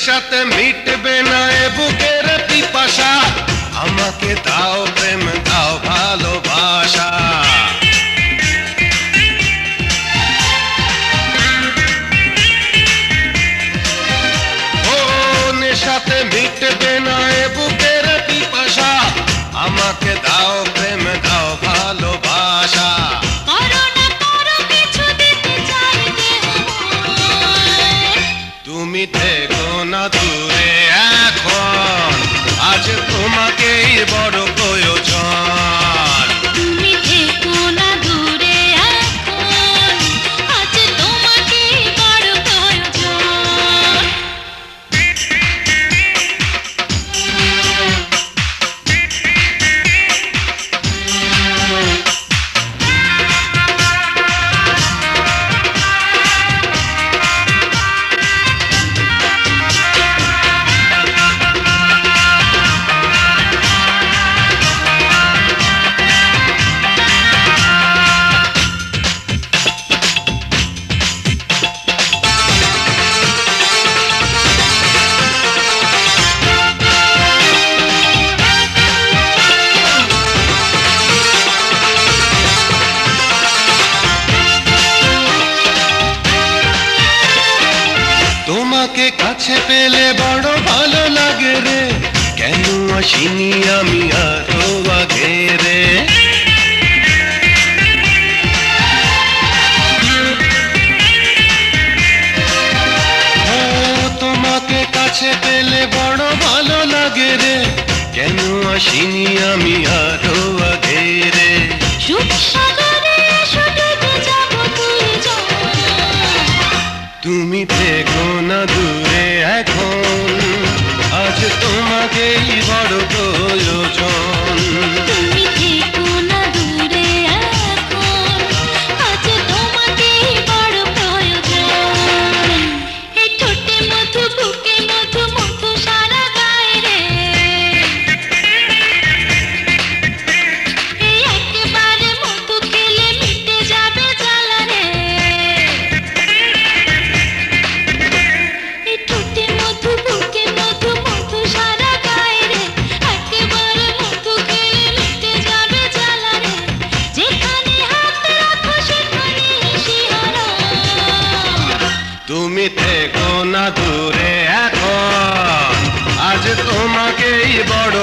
নেশাতে মিটবে না এ বুকের পিপাসা, আমাকে দাও প্রেম দাও ভালোবাসা। ও নেশাতে মিটবে না এ বুকের পিপাসা, আমাকে দাও প্রেম দাও ভালোবাসা। তুমি থেকো না দূরে এখন, আজ তোমাকেই বড় প্রয়োজন। তুমি থেকো না দূরে এখন, আজ তোমাকেই বড় প্রয়োজন। তোমাকে কাছে পেলে বড় ভালো লাগে রে, কেন আসিনি আমি আরো আগে রে। ও তোমাকে কাছে পেলে বড় ভালো লাগে রে, কেন আসিনি আমি আরো আগে রে। সুখ সাগরে ডুবে যাব তুই যখন, তুমি থেকো না দূরে এখন, আজ তোমাকেই বড় প্রয়োজন। তুমি থেকো না দূরে এখন, আজ তোমাকেই বড় প্রয়োজন। এই ঠোঁটে মধু বুকে মধু মধু সারা গায়ে রে, এই একেবারে মধু খেলে মিটে যাবে জ্বালা রে। এই ঠোঁটে মধু বুকে মধু মধু সারা গায়ে রে, একেবারে মধু খেলে মিটে যাবে জ্বালা রে। যেখানে হাত রাখো সেখানে শিহরণ। তুমি থেকো না দূরে এখন, আজ তোমাকেই বড়